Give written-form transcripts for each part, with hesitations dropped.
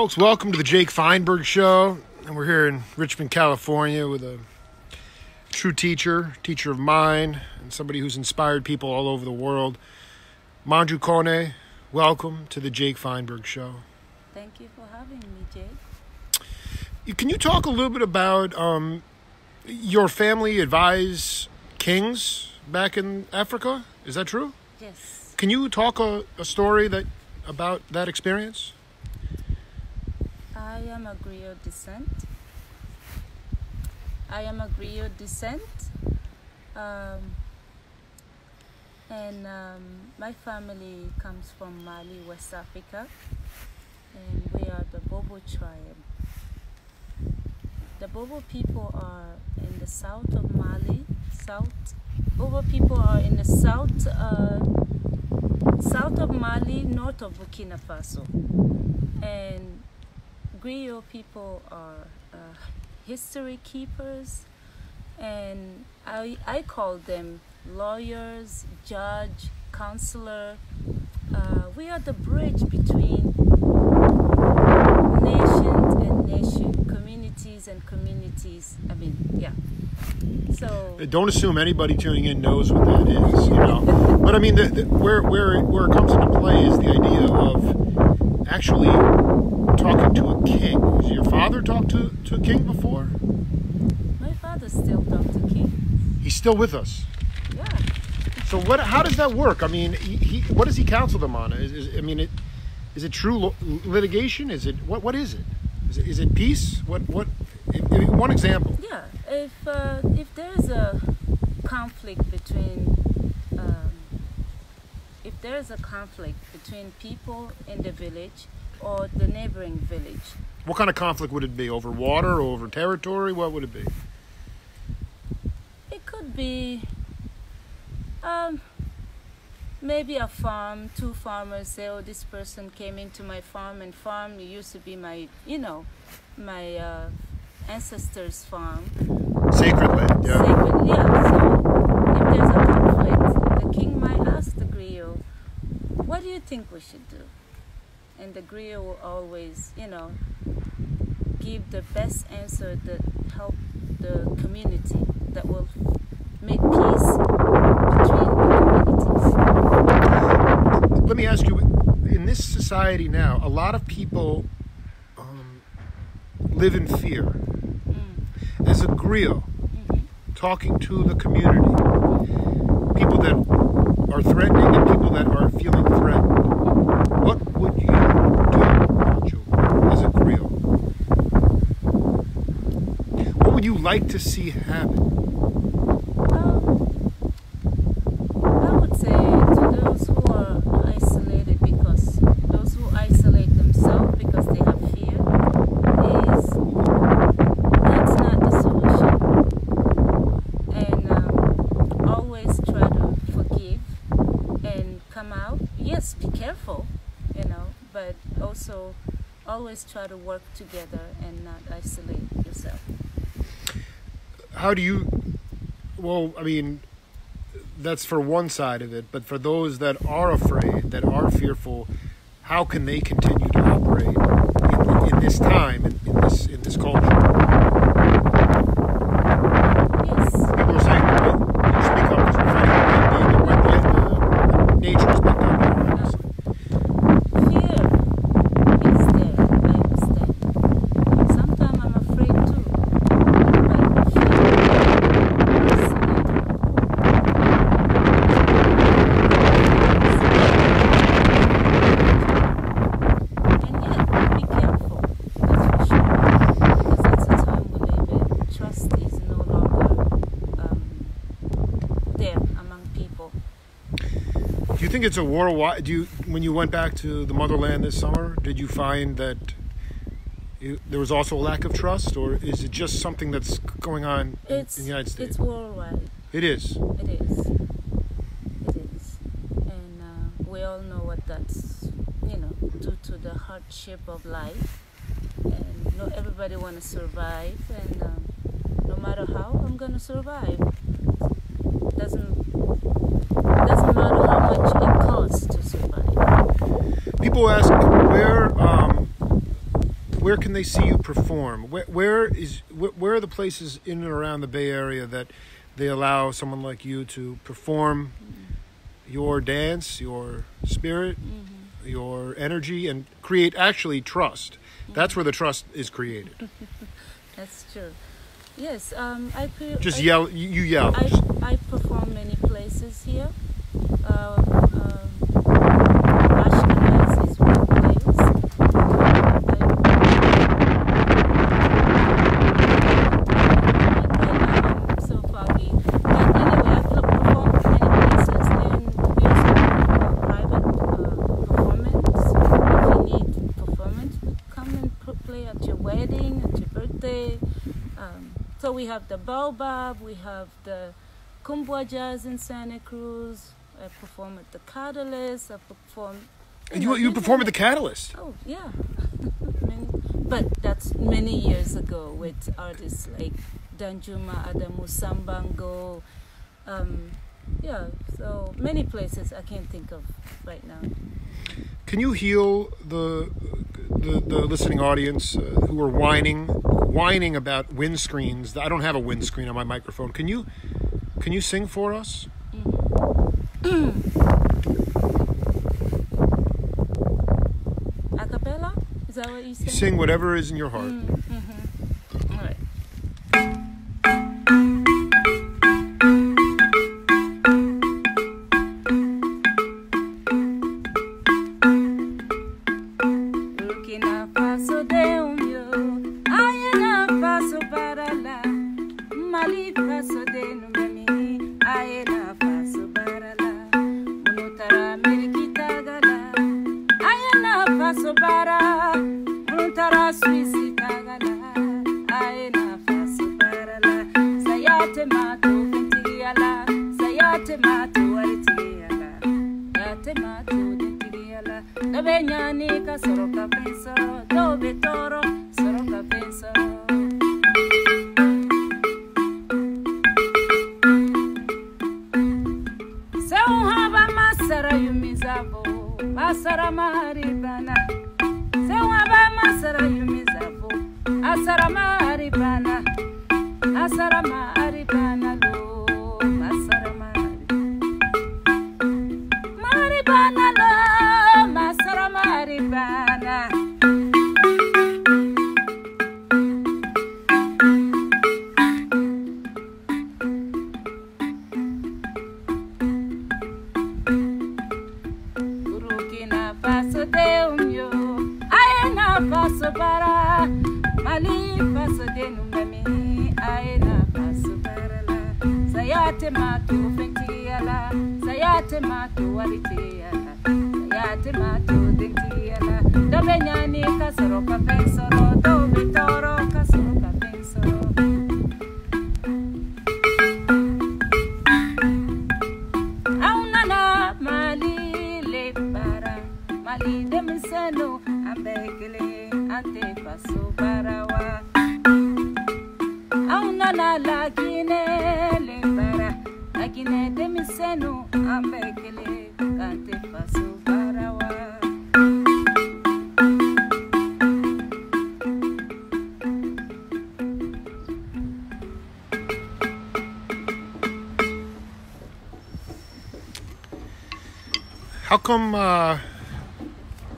Folks, welcome to the Jake Feinberg Show. And we're here in Richmond, California with a true teacher of mine, and somebody who's inspired people all over the world. Mandjou, Kone, welcome to the Jake Feinberg Show. Thank you for having me, Jake. Can you talk a little bit about your family advised kings back in Africa? Is that true? Yes. Can you talk a story about that experience? I am a Griot descent. And my family comes from Mali, West Africa, and we are the Bobo tribe. The Bobo people are in the south of Mali. Bobo people are in the south of Mali, north of Burkina Faso. And Griot people are history keepers, and I call them lawyers, judge, counselor. We are the bridge between nations and nation, communities and communities. So don't assume anybody tuning in knows what that is, But I mean, where it comes into play is the idea of actually talking to a king. Has your father talked to a king before? My father still talks to kings. He's still with us. Yeah. So how does that work? I mean, what does he counsel them on? Is it true litigation? Is it what is it? Is it peace? One example? Yeah. If there's a conflict between people in the village or the neighboring village. What kind of conflict would it be? Over water or over territory? What would it be? It could be maybe a farm. Two farmers say, "Oh, this person came into my farm, and farm used to be my ancestors' farm." Sacred land, yeah. Sacred, yeah. So if there's a conflict, the king might ask the griot, "What do you think we should do?" And the griot will always, give the best answer that help the community, that will make peace between the communities. Let me ask you, in this society now, a lot of people live in fear. As a griot, talking to the community, people that are threatening and people that are feeling threatened, what would you do, Mandjou, as a griot? What would you like to see happen? I would say to those who are isolated, because those who isolate themselves because they have fear, that's not the solution. And always try to forgive and come out. Yes, be careful, but also always try to work together and not isolate yourself. How do you, that's for one side of it, but for those that are afraid, that are fearful, how can they continue to operate in this time, in this culture? Yes. People are saying, you speak up because we're fighting the nature is back down there. Fear is there, I understand. Sometimes I'm afraid too. But fear is and yet, be careful, that's for sure. Because that's the time we live in. Trust is no longer there among people. Do you think it's a worldwide? When you went back to the motherland this summer, did you find that there was also a lack of trust, or is it just something that's going on in the United States? It's worldwide. It is. It is. And we all know what that's, due to the hardship of life. And not everybody want to survive, and no matter how, I'm going to survive. Doesn't matter how much it costs to survive. People ask, where can they see you perform? Where are the places in and around the Bay Area that they allow someone like you to perform your dance, your spirit, your energy, and create actually trust? That's where the trust is created. That's true. Yes, Yell. You yell. I perform many places here. Ashkenaz is one place. I'm so foggy. But anyway, I've performed many places, and we also have private performance. If you need performance, come and play at your wedding, at your birthday. So we have the Baobab, we have the Kumbwa Jazz in Santa Cruz. I perform at the Catalyst. I perform. And you perform at the Catalyst? Oh yeah, but that's many years ago with artists like Danjuma, Adamu, Sambango. Yeah, so many places I can't think of right now. Can you heal the listening audience who are whining about windscreens? I don't have a windscreen on my microphone. Can you sing for us? A cappella? Is that what you say? You sing whatever is in your heart. All right.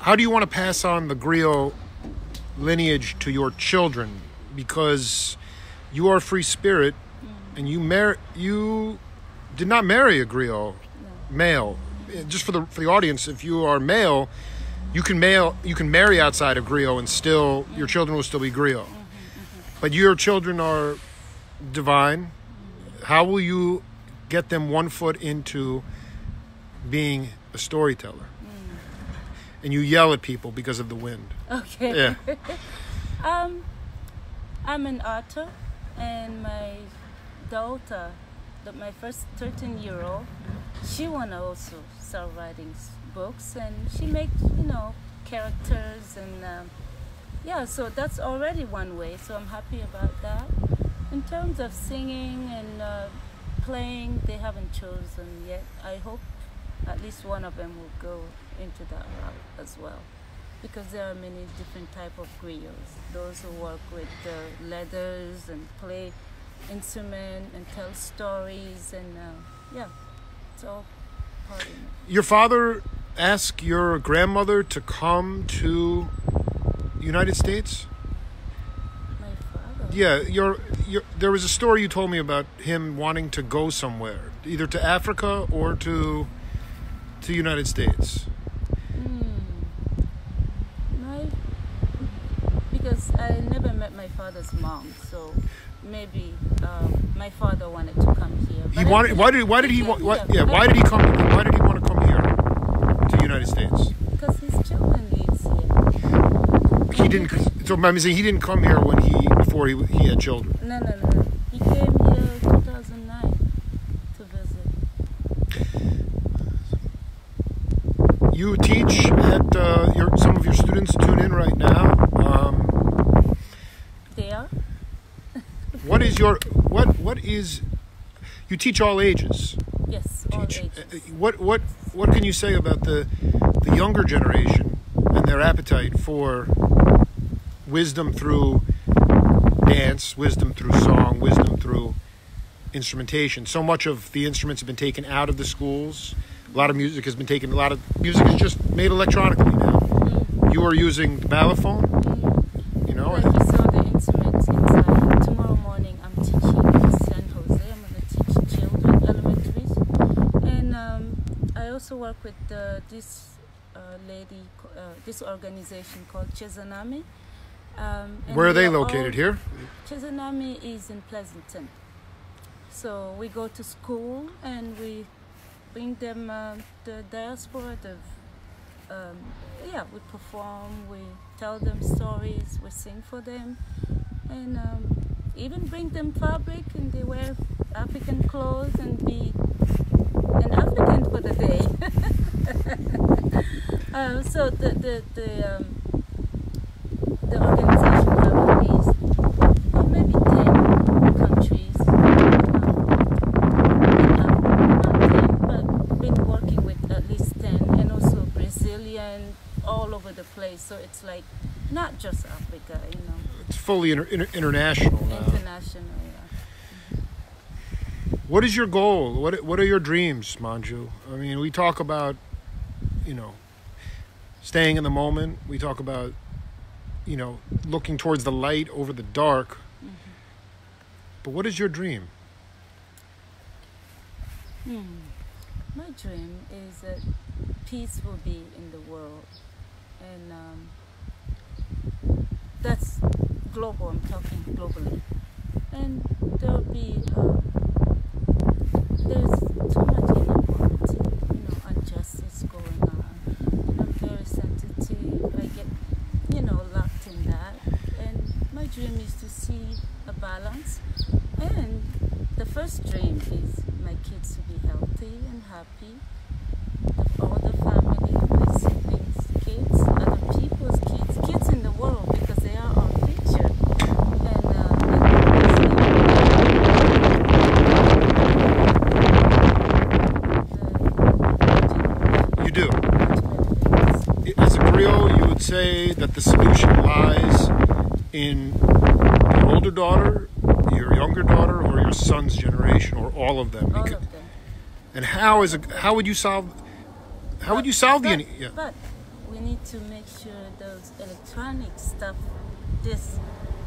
How do you want to pass on the griot lineage to your children? Because you are a free spirit, and you did not marry a griot male. Just for the audience, if you are male, you can marry outside a griot, and still your children will still be griot. But your children are divine. How will you get them one foot into being a storyteller? And you yell at people because of the wind. Okay. Yeah. I'm an author, and my daughter, my first 13-year-old, she wanna also start writing books, and she makes characters, and so that's already one way. So I'm happy about that. In terms of singing and playing, they haven't chosen yet. I hope at least one of them will go into that route as well. because there are many different type of griots. Those who work with leathers and play instrument and tell stories, and yeah, it's all part of it. Your father asked your grandmother to come to the United States? My father? Yeah, there was a story you told me about him wanting to go somewhere, either to Africa or to the United States. Because I never met my father's mom, so maybe my father wanted to come here. He wanted. Why did he want to come here to the United States? Because his children lives here. He didn't. So I'm saying he didn't come here before he had children. No. He came here in 2009 to visit. You teach at some of your students tune in right now. They are. What is you teach all ages? Yes, all ages. What can you say about the younger generation and their appetite for wisdom through dance, wisdom through song, wisdom through instrumentation? So much of the instruments have been taken out of the schools. A lot of music has been taken. A lot of music is just made electronically now. You are using the balafon. You know. Like you saw the instruments inside. Tomorrow morning I'm teaching in San Jose. I'm going to teach children elementaries, and I also work with this lady, this organization called Chezanami. Where are they located? Here? Chezanami is in Pleasanton. So we go to school and we bring them the diaspora. We perform. We tell them stories. We sing for them, and even bring them fabric, and they wear African clothes and be an African for the day. So the organization has maybe 10 countries. But been working with at least 10, and also Brazilian, all over the place. So it's like not just Africa, you know. It's fully international now. International, yeah. What is your goal? What are your dreams, Mandjou? I mean, we talk about, staying in the moment. We talk about, looking towards the light over the dark. Mm-hmm. But what is your dream? My dream is that peace will be in the world. And that's global. I'm talking globally. And there'll be, there's too much inequality, injustice going on. I'm very sensitive. I get, locked in that. And my dream is to see a balance. And the first dream is my kids to be healthy and happy. All the family, my siblings, kids, other people's kids in the world, because they are our future. You do. As a griot, you would say that the solution lies in your older daughter, your younger daughter, or your son's generation, or all of them. All of them. And how would you solve? How would you solve the? Yeah. But we need to make sure those electronic stuff.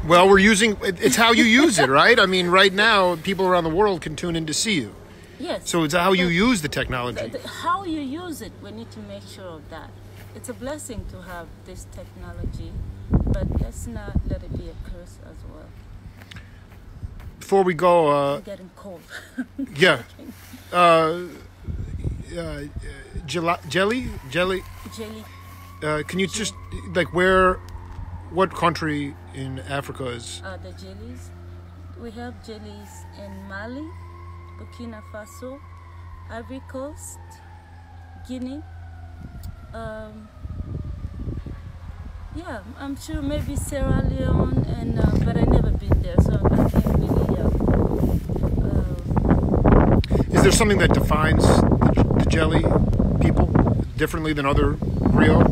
Well, we're using. It's how you use it, right? I mean, right now, people around the world can tune in to see you. Yes. So it's how you use the technology. How you use it, we need to make sure of that. It's a blessing to have this technology, but let's not let it be a curse as well. Before we go, it's getting cold. Yeah. Jelly. Can you just what country in Africa is? The jellies. We have jellies in Mali, Burkina Faso, Ivory Coast, Guinea. I'm sure maybe Sierra Leone, but I've never been there, so I can't really. Is there something that defines the jelly people differently than other griot?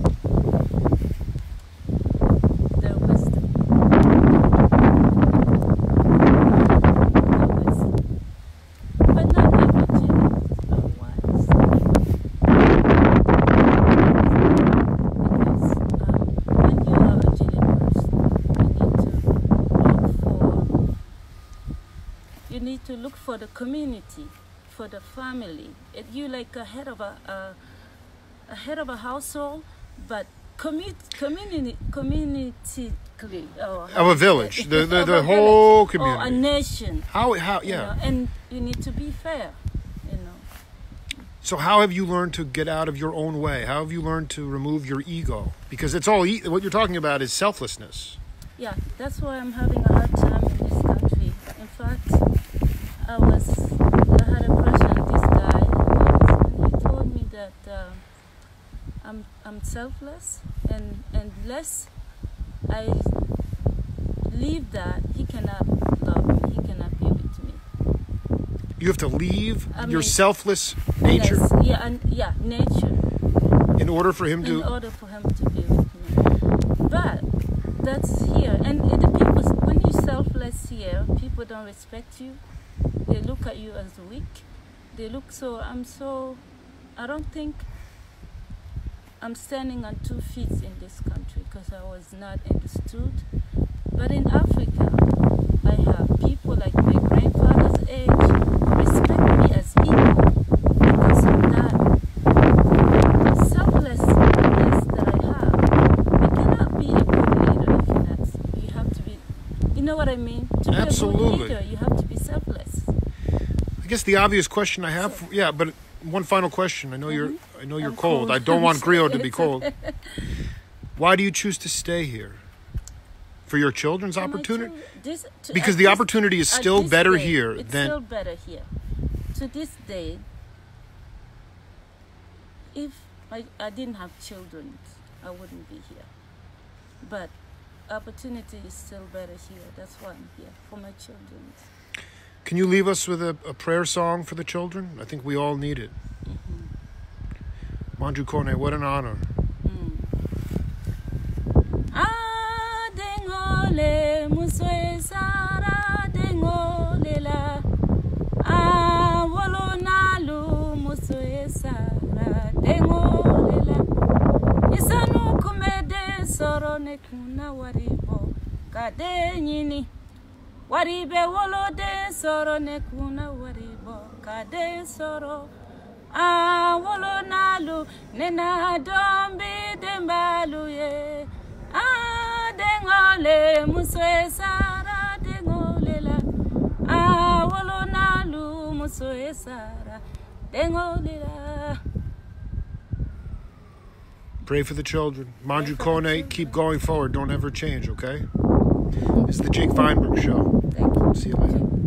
community, for the family. You like a head of a head of a household, but community of a village, the whole village, community, or a nation. How You yeah. know, and you need to be fair. You know. So how have you learned to get out of your own way? How have you learned to remove your ego? Because it's all what you're talking about is selflessness. Yeah, that's why I'm having a hard time in this country. In fact, I had a crush on this guy, and he told me that I'm selfless, and unless I leave that, he cannot love me, he cannot be with me. You have to leave your selfless nature. Yes, nature. In order for him to. In order for him to be with me. But that's here, and the people, when you're selfless here, people don't respect you. They look at you as weak. They look I don't think I'm standing on 2 feet in this country because I was not understood. But in Africa, I have people like my grandfather's age who respect me as equal because of that selflessness that I have. You cannot be a good leader if you're not. You have to be. You know what I mean? To Absolutely. be a good leader, you have to be selfless. I guess the obvious question I have, but one final question. I know you're cold. I don't want Griot to be cold. Why do you choose to stay here? For your children's opportunity? Because the opportunity is still better here It's than. still better here. To this day, if I didn't have children, I wouldn't be here. But opportunity is still better here. That's why I'm here, for my children. Can you leave us with a prayer song for the children? I think we all need it. Mandjou, Kone, what an honor. Dengole muswe sara dengole la wolo nalu muswe sara dengole la isanu kumede soro ne kuna waribo kade nyini waribe wolo de soro ne kuna waribo kade soro wolo nalu nena dombi dembalu ye dengole muswe sara dengole la wolo nalu muswe sara dengole la. Pray for the children. Mandjou, Kone, keep going forward. Don't ever change, okay? It's the Jake Feinberg Show. Thank you. See you later.